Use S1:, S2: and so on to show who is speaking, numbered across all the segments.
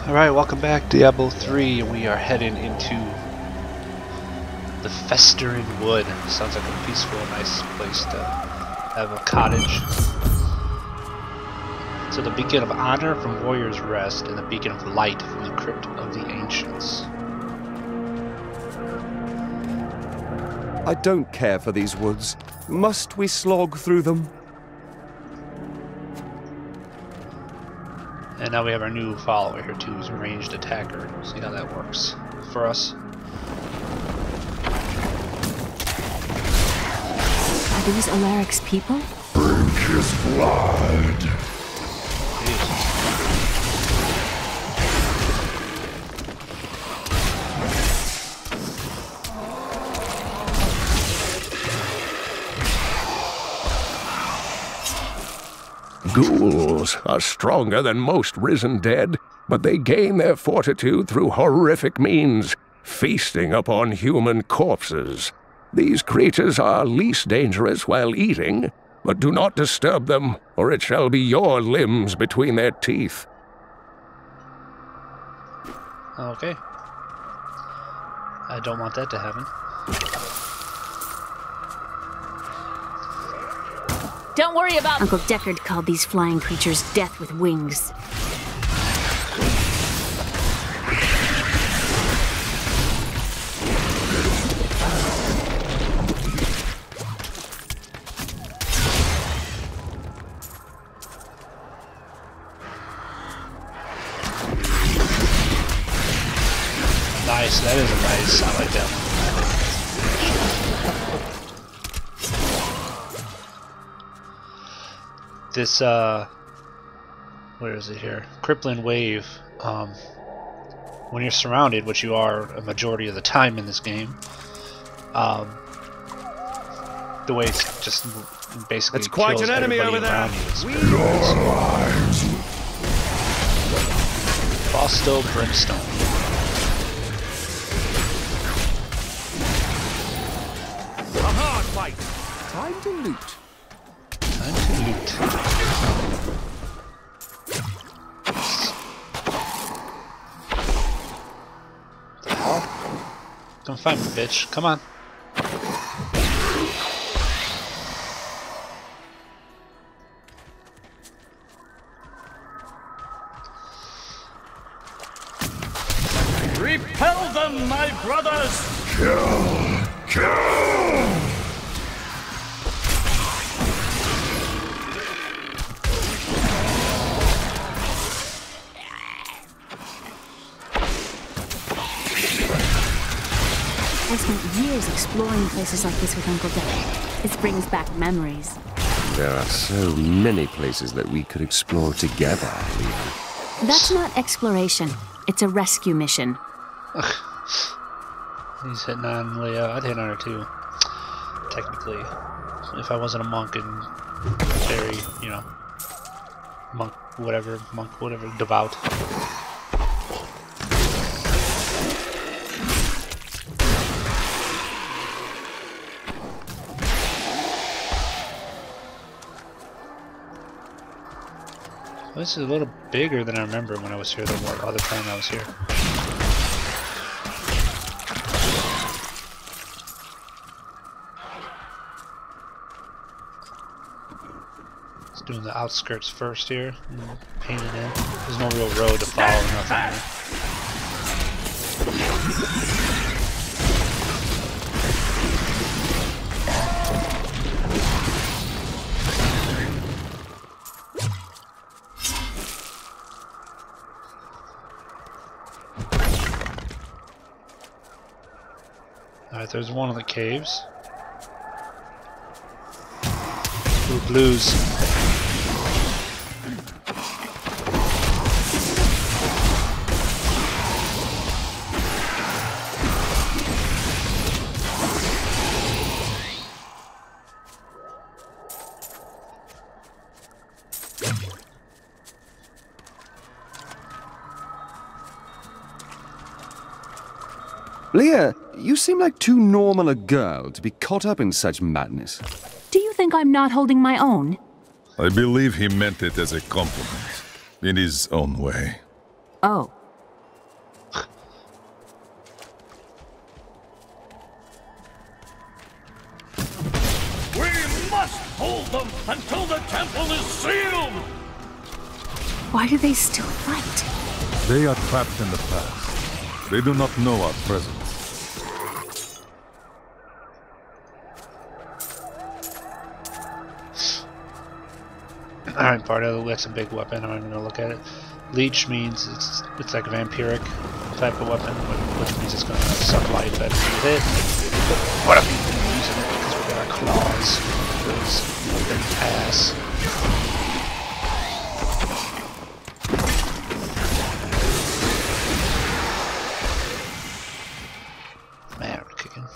S1: Alright, welcome back, Diablo 3, and we are heading into the Festering Wood. Sounds like a peaceful, nice place to have a cottage. So the beacon of honor from Warrior's Rest, and the beacon of light from the Crypt of the Ancients.
S2: I don't care for these woods. Must we slog through them?
S1: And now we have our new follower here too, who's a ranged attacker. See how that works for us.
S3: Are these Alaric's people?
S4: Drink his blood.
S1: Jeez.
S4: Ghouls are stronger than most risen dead, but they gain their fortitude through horrific means, feasting upon human corpses. These creatures are least dangerous while eating, but do not disturb them, or it shall be your limbs between their teeth.
S1: Okay. I don't want that to happen.
S3: Don't worry about... Uncle Deckard called these flying creatures death with wings.
S1: Nice, that is a nice, I like that one. This, where is it here? Crippling Wave, when you're surrounded, which you are a majority of the time in this game, the way it's just basically
S2: It's quite
S1: kills
S2: an enemy
S1: everybody
S2: over there.
S1: around you. Fausto Brimstone.
S2: A hard fight. Time to loot.
S1: Time to loot. Come find me, bitch. Come on.
S5: Repel them, my brothers!
S4: Kill! Kill!
S3: I spent years exploring places like this with Uncle Deckard. It brings back memories.
S2: There are so many places that we could explore together, Leah.
S3: That's not exploration. It's a rescue mission.
S1: He's hitting on Leah. I'd hit on her too. Technically. If I wasn't a monk and very, you know, monk whatever, devout. This is a little bigger than I remember when I was here, the other time I was here. Just doing the outskirts first here, and painting in. There's no real road to follow, nothing here. Alright, there's one of the caves. Blue blues.
S2: Leah, you seem like too normal a girl to be caught up in such madness.
S3: Do you think I'm not holding my own?
S6: I believe he meant it as a compliment, in his own way.
S3: Oh,
S5: them until the temple is sealed!
S3: Why do they still fight?
S6: They are trapped in the past. They do not know our presence.
S1: Alright, Bardo, that's a big weapon. I'm not even gonna look at it. Leech means it's like a vampiric type of weapon, which means it's gonna suck life at you hit. What if we've been using it because we got our claws? Because we've been pass. Man, we're kicking.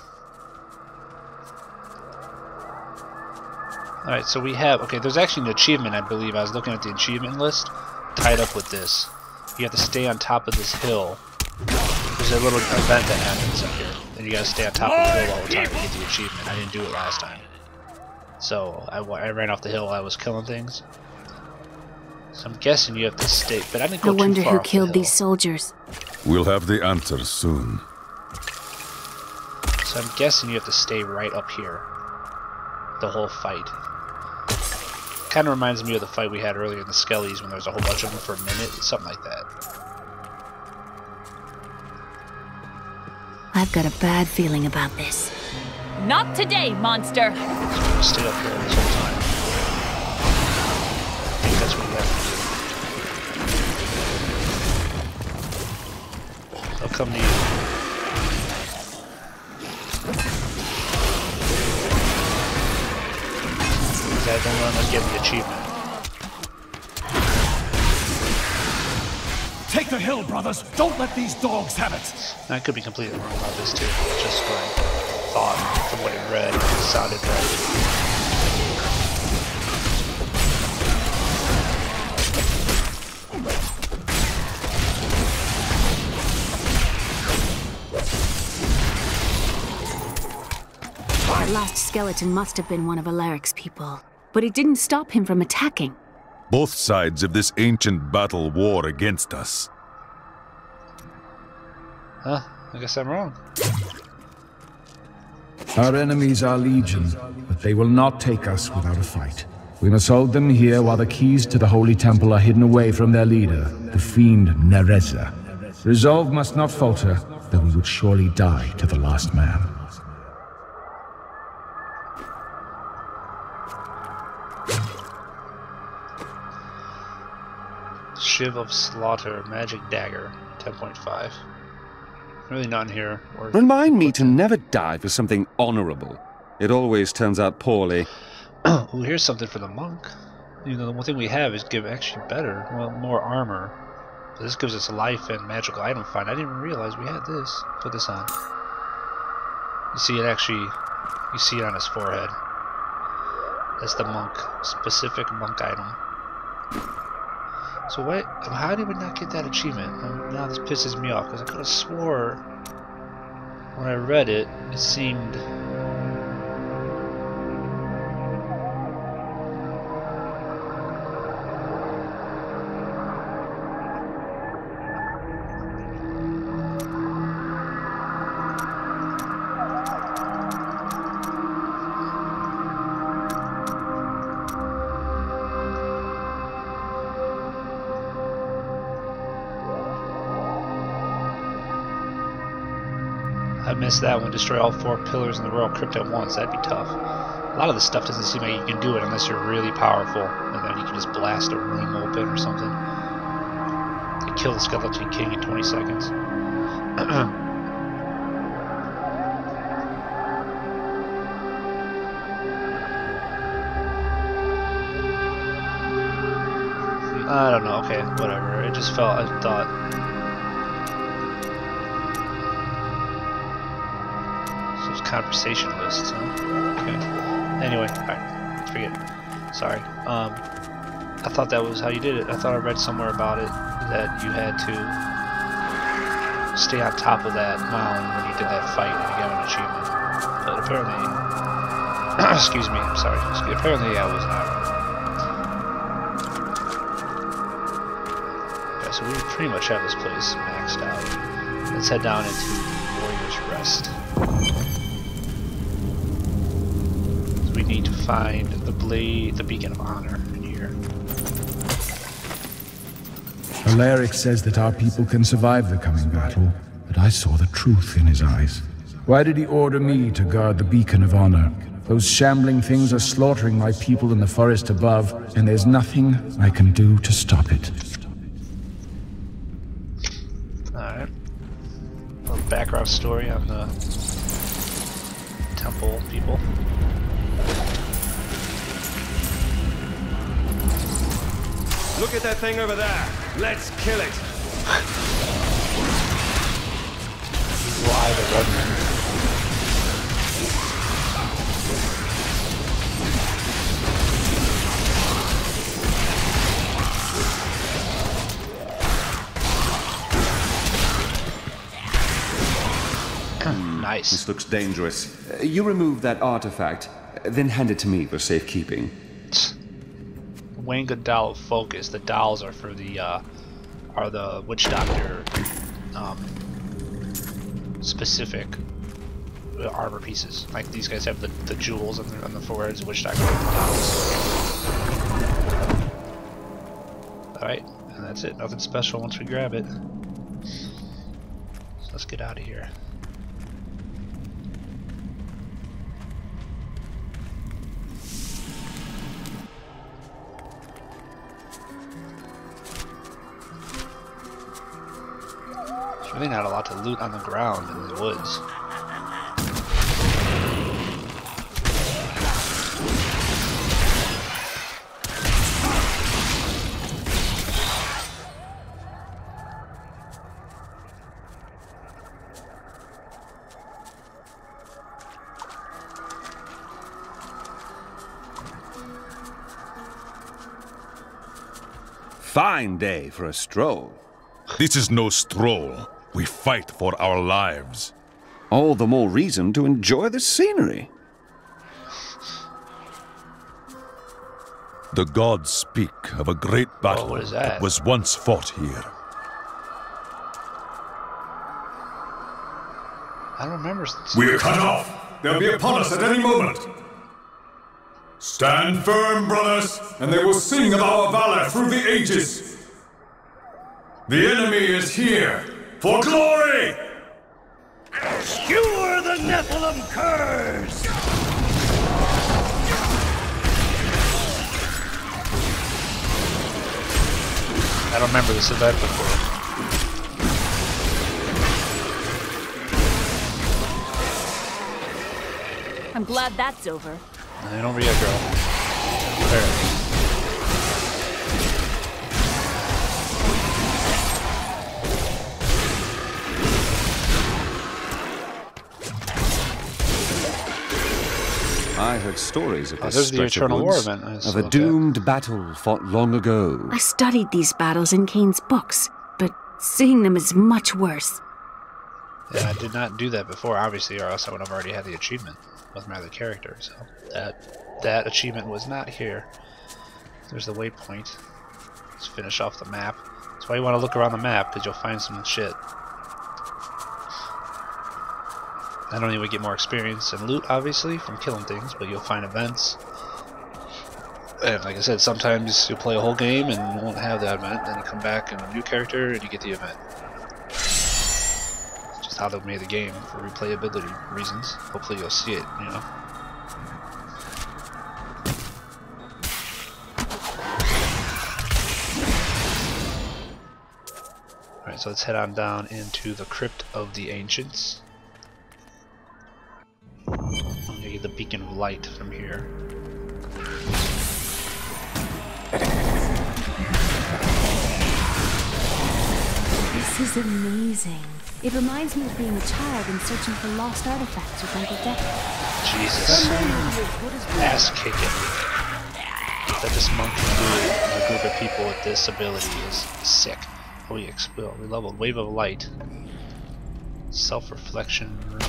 S1: Alright, so we have, okay, there's actually an achievement, I believe. I was looking at the achievement list, tied up with this. You have to stay on top of this hill. There's a little event that happens up here. And you gotta stay on top of the hill all the time to get the achievement. I didn't do it last time. So, I ran off the hill while I was killing things. So I'm guessing you have to stay, but I didn't go too far.
S3: I wonder who killed these soldiers.
S6: We'll have the answers soon.
S1: So I'm guessing you have to stay right up here. The whole fight. Kind of reminds me of the fight we had earlier in the Skellies when there was a whole bunch of them for a minute, something like that.
S3: I've got a bad feeling about this.
S7: Not today, monster!
S1: So we're gonna stay up here this whole time. I think that's what we have to do. They'll come to you. Don't run, let's get the achievement.
S5: Take the hill, brothers! Don't let these dogs have it!
S1: I could be completely wrong about this too. It's just what I thought from what I read. It sounded right.
S3: The last skeleton must have been one of Alaric's people. But it didn't stop him from attacking.
S6: Both sides of this ancient battle war against us.
S1: Huh? I guess I'm wrong.
S8: Our enemies are legion, but they will not take us without a fight. We must hold them here while the keys to the Holy Temple are hidden away from their leader, the fiend Nereza. Resolve must not falter, though we would surely die to the last man.
S1: Shiv of Slaughter, Magic Dagger, 10.5. Really not in here.
S2: Remind me to never die for something honorable. It always turns out poorly.
S1: Oh, here's something for the monk. You know, the one thing we have is give actually better, well, more armor. But this gives us life and magical item find. I didn't even realize we had this. Put this on. You see it actually, you see it on his forehead. That's the monk, specific monk item. So what? How did we not get that achievement? Now this pisses me off because I could have swore when I read it, it seemed. I missed that one. Destroy all 4 pillars in the royal crypt at once. That'd be tough. A lot of this stuff doesn't seem like you can do it unless you're really powerful, and then you can just blast a room open or something. You kill the skeleton king in 20 seconds. I don't know. Okay, whatever. It just felt. I thought. Conversation lists, huh? Okay. Anyway, alright. Forget it. Sorry. I thought that was how you did it. I thought I read somewhere about it that you had to stay on top of that mound when you did that fight and you got an achievement. But apparently, excuse me, I'm sorry. Apparently I was not right. Okay, so we pretty much have this place maxed out. Let's head down into Warrior's Rest. We need to find the Beacon of Honor in here.
S8: Alaric says that our people can survive the coming battle, but I saw the truth in his eyes. Why did he order me to guard the Beacon of Honor? Those shambling things are slaughtering my people in the forest above, and there's nothing I can do to stop it.
S1: Alright. A little background story on the temple people.
S9: Look at that thing over there. Let's kill it.
S1: Why the red? Nice.
S2: This looks dangerous. You remove that artifact, then hand it to me for safekeeping.
S1: Wanga doll focus. The dolls are for the witch doctor specific armor pieces. Like these guys have the jewels on the foreheads. Witch doctor have the dolls. All right, and that's it. Nothing special once we grab it. So let's get out of here. Really not a lot to loot on the ground in the woods.
S2: Fine day for a stroll.
S6: This is no stroll. We fight for our lives.
S2: All the more reason to enjoy the scenery.
S6: The gods speak of a great battle
S1: what is that?
S6: was once fought here.
S1: I don't remember.
S5: We're cut off. They'll be upon us at any moment. Stand firm, brothers, and they will sing of our valor through the ages. The enemy is here. For glory!
S9: Skewer the Nephilim curse!
S1: I don't remember this event before.
S7: I'm glad that's over.
S1: I don't read, girl. There.
S2: I heard stories of this
S1: there's the
S2: stretch of
S1: Eternal War
S2: woods,
S1: event.
S2: of a doomed battle fought long ago.
S3: I studied these battles in CAIN'S books, but seeing them is much worse.
S1: Yeah, I did not do that before, obviously, or else I would have already had the achievement with my other character. So that achievement was not here. There's the waypoint. Let's finish off the map. That's why you want to look around the map, because you'll find some shit. Not only will you get more experience and loot, obviously, from killing things, but you'll find events. And like I said, sometimes you'll play a whole game and you won't have that event, then you come back in a new character and you get the event. It's just how they made the game for replayability reasons. Hopefully you'll see it, you know. Alright, so let's head on down into the Crypt of the Ancients. I'm gonna get the Beacon of Light from here.
S3: This is amazing. It reminds me of being a child and searching for lost artifacts with Uncle Deck.
S1: Jesus. Ass kicking. That this monk can do with a group of people with this ability is sick. Oh, we leveled Wave of Light. Self-reflection room.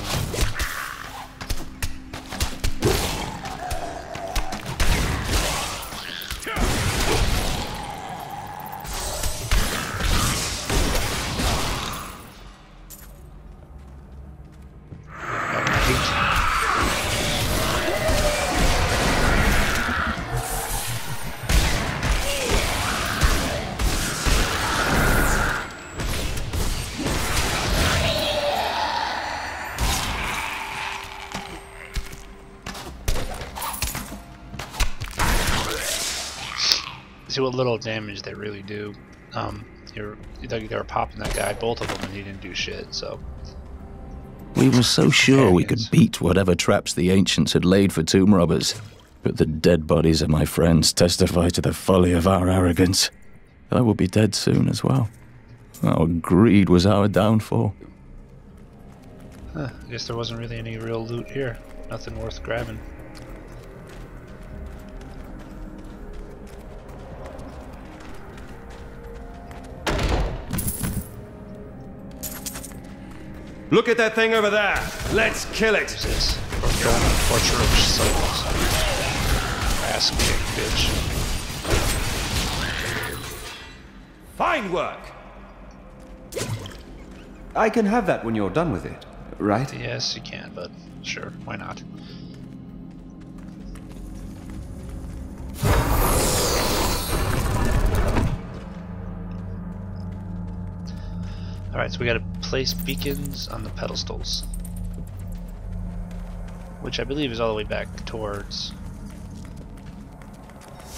S1: do a little damage, they really do. They were popping that guy, both of them, and he didn't do shit, so...
S10: We were so sure we could beat whatever traps the ancients had laid for tomb robbers. But the dead bodies of my friends testify to the folly of our arrogance. I will be dead soon as well. Our greed was our downfall.
S1: Huh, I guess there wasn't really any real loot here. Nothing worth grabbing.
S9: Look at that thing over there. Let's kill it.
S1: What's this? Torture of souls. Ass kick, bitch.
S9: Fine work.
S2: I can have that when you're done with it, right?
S1: Yes, you can, but sure, why not? Alright, so we gotta place beacons on the pedestals. Which I believe is all the way back towards...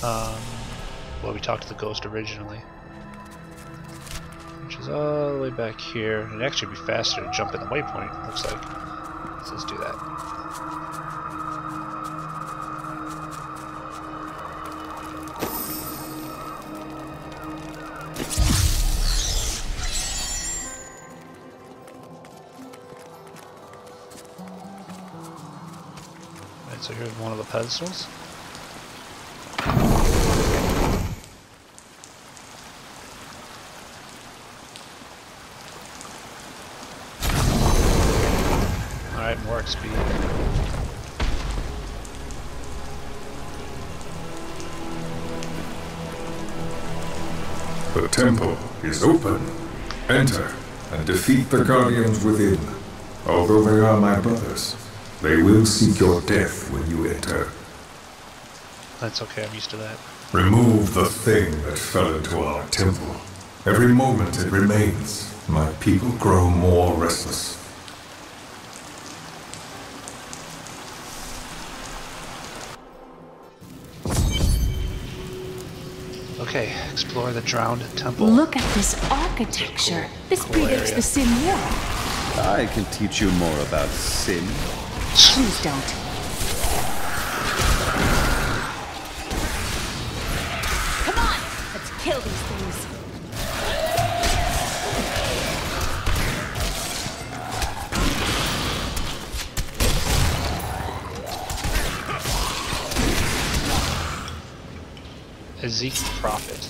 S1: well, we talked to the ghost originally. Which is all the way back here. It'd actually be faster to jump in the waypoint, looks like. So let's do that. Alright, so here's one of the pedestals. Alright, more XP.
S5: The temple is open. Enter and defeat the guardians within. Although they are my brothers, they will seek your death when you enter.
S1: That's okay, I'm used to that.
S5: Remove the thing that fell into our temple. Every moment it remains, my people grow more restless.
S1: Okay, explore the drowned temple.
S3: Look at this architecture. This predates the Sin War.
S2: I can teach you more about sin.
S3: Please don't.
S7: Come on! Let's kill these things.
S1: Ezekiel Prophet.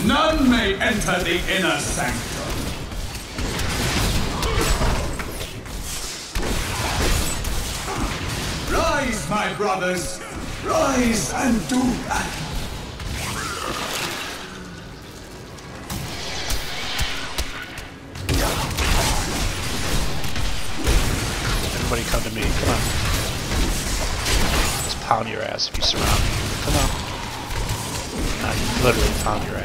S5: None may enter the inner sanctum. Rise, my brothers! Rise and do battle!
S1: Everybody come to me, come on. Just pound your ass if you surround me. Come on. Not literally pound your ass.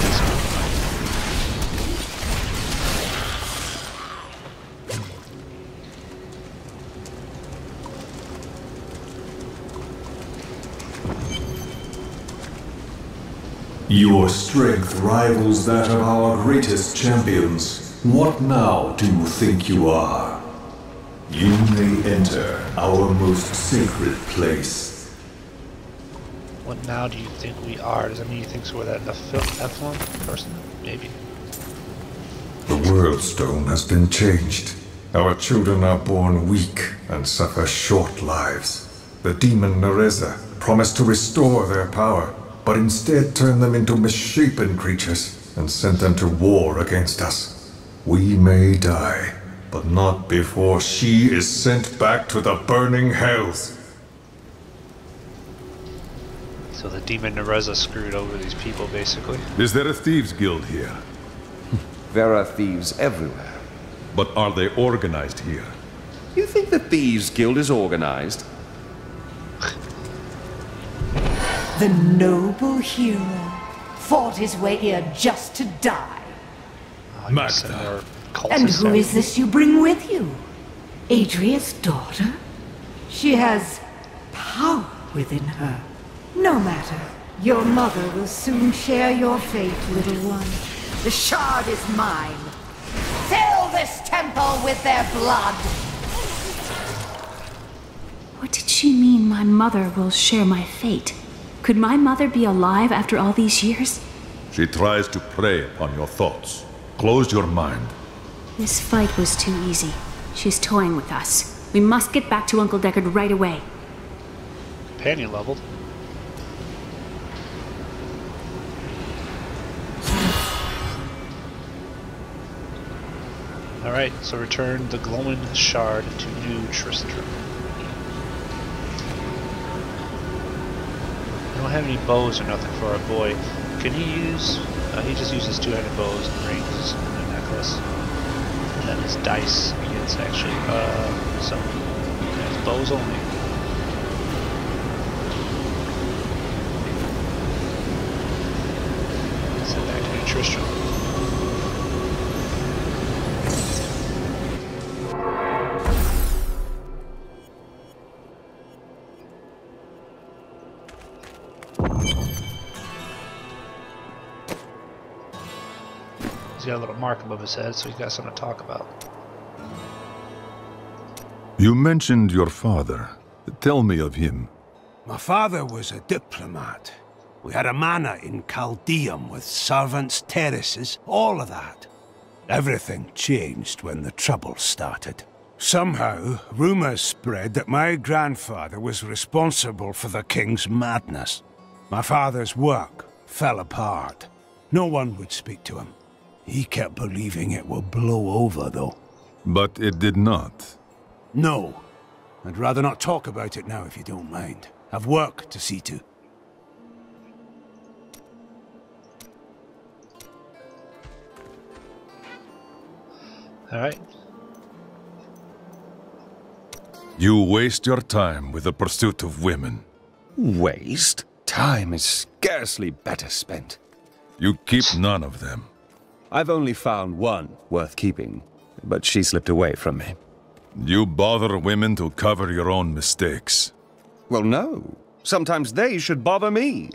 S5: Your strength rivals that of our greatest champions. What now do you think you are? You may enter our most sacred place.
S1: What now do you think we are? Does that mean you think we're that F1 person? Maybe.
S5: The world stone has been changed. Our children are born weak and suffer short lives. The demon Nereza promised to restore their power, but instead turned them into misshapen creatures and sent them to war against us. We may die, but not before she is sent back to the burning hells.
S1: So the demon Nereza screwed over these people, basically.
S6: Is there a thieves' guild here?
S2: There are thieves everywhere.
S6: But are they organized here?
S2: You think the Thieves Guild is organized?
S11: The noble hero fought his way here just to die.
S6: Magda.
S11: And who is this you bring with you? Adria's daughter? She has power within her. No matter. Your mother will soon share your fate, little one. The shard is mine. Fill this temple with their blood!
S3: What did she mean my mother will share my fate? Could my mother be alive after all these years?
S6: She tries to prey upon your thoughts. Close your mind.
S3: This fight was too easy. She's toying with us. We must get back to Uncle Deckard right away.
S1: Companion leveled. Alright, so return the glowing shard to New Tristram. I don't have any bows or nothing for our boy. Can he use... he just uses two-handed bows and rings and a necklace. And then his dice begins actually. So, it's bows only. Send back to New Tristram. He's got a little mark above his head, so he's got something to talk about.
S6: You mentioned your father. Tell me of him.
S12: My father was a diplomat. We had a manor in Chaldeum with servants, terraces, all of that. Everything changed when the trouble started. Somehow, rumors spread that my grandfather was responsible for the king's madness. My father's work fell apart. No one would speak to him. He kept believing it would blow over, though.
S6: But it did not.
S12: No. I'd rather not talk about it now, if you don't mind. I've work to see to.
S1: Alright.
S6: You waste your time with the pursuit of women.
S2: Waste? Time is scarcely better spent.
S6: You keep none of them.
S2: I've only found one worth keeping, but she slipped away from me.
S6: You bother women to cover your own mistakes.
S2: Well, no. Sometimes they should bother me.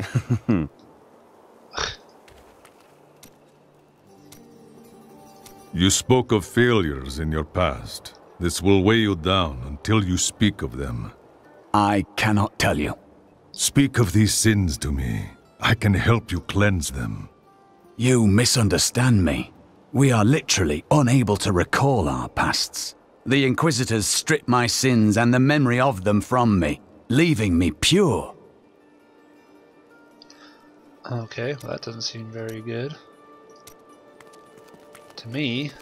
S6: You spoke of failures in your past. This will weigh you down until you speak of them.
S13: I cannot tell you.
S6: Speak of these sins to me. I can help you cleanse them.
S13: You misunderstand me. We are literally unable to recall our pasts. The Inquisitors stripped my sins and the memory of them from me, leaving me pure.
S1: Okay, well that doesn't seem very good. To me.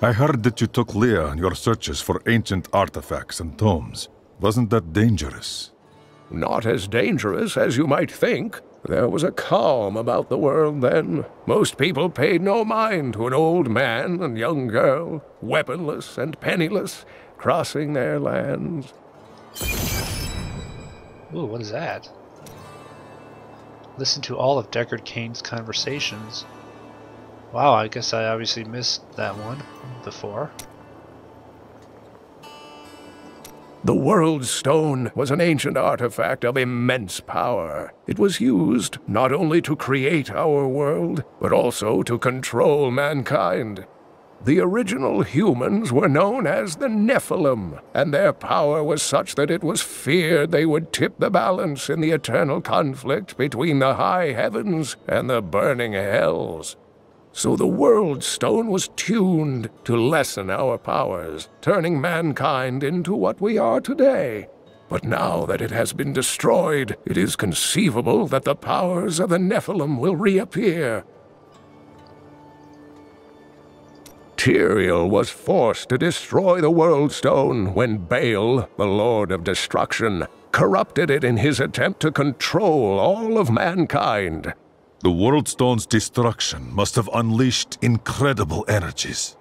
S6: I heard that you took Leah on your searches for ancient artifacts and tomes. Wasn't that dangerous?
S4: Not as dangerous as you might think. There was a calm about the world then. Most people paid no mind to an old man and young girl, weaponless and penniless, crossing their lands.
S1: Ooh, what is that? Listen to all of Deckard Cain's conversations. Wow, I guess I obviously missed that one before.
S4: The World Stone was an ancient artifact of immense power. It was used not only to create our world, but also to control mankind. The original humans were known as the Nephilim, and their power was such that it was feared they would tip the balance in the eternal conflict between the high heavens and the burning hells. So the World Stone was tuned to lessen our powers, turning mankind into what we are today. But now that it has been destroyed, it is conceivable that the powers of the Nephilim will reappear. Tyrael was forced to destroy the World Stone when Baal, the Lord of Destruction, corrupted it in his attempt to control all of mankind.
S6: The World Stone's destruction must have unleashed incredible energies.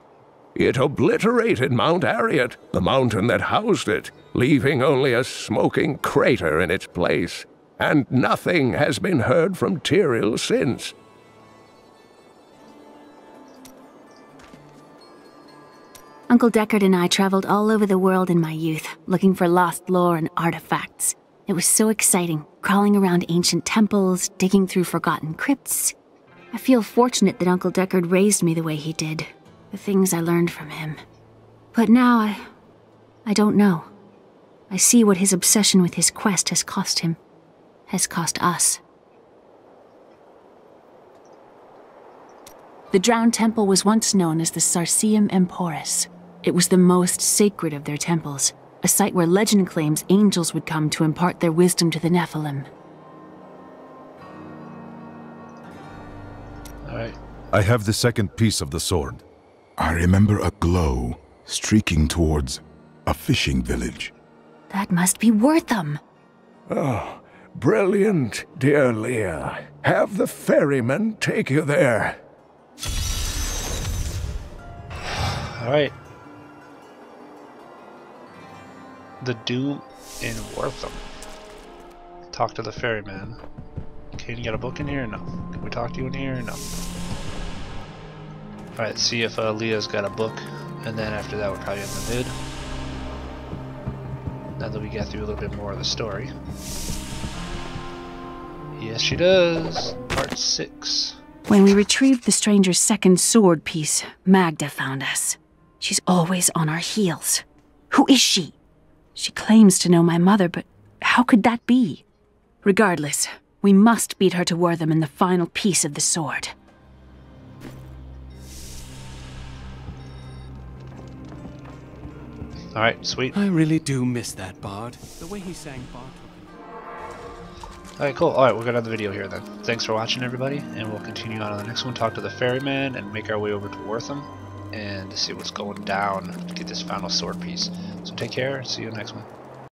S4: It obliterated Mount Arreat, the mountain that housed it, leaving only a smoking crater in its place. And nothing has been heard from Tyrael since.
S3: Uncle Deckard and I traveled all over the world in my youth, looking for lost lore and artifacts. It was so exciting, crawling around ancient temples, digging through forgotten crypts. I feel fortunate that Uncle Deckard raised me the way he did, the things I learned from him. But now I don't know. I see what his obsession with his quest has cost him, has cost us. The Drowned Temple was once known as the Sarsium Emporis. It was the most sacred of their temples, a site where legend claims angels would come to impart their wisdom to the Nephilim.
S1: Alright.
S14: I have the second piece of the sword.
S15: I remember a glow streaking towards a fishing village.
S3: That must be Wortham.
S4: Oh, brilliant, dear Leah. Have the ferryman take you there.
S1: Alright. The Doom in Wortham. Talk to the ferryman. Can you get a book in here or no? Can we talk to you in here or no? Alright, see if Leah's got a book, and then after that we're probably in the mid. Now that we get through a little bit more of the story. Yes, she does. Part 6.
S3: When we retrieved the stranger's second sword piece, Magda found us. She's always on our heels. Who is she? She claims to know my mother, but how could that be? Regardless, we must beat her to Wortham in the final piece of the sword.
S1: Alright, sweet.
S9: I really do miss that bard. The way he sang bard.
S1: Alright, cool. Alright, we're gonna end the video here then. Thanks for watching, everybody, and we'll continue on to the next one. Talk to the ferryman and make our way over to Wortham and see what's going down to get this final sword piece. So take care, see you in the next one.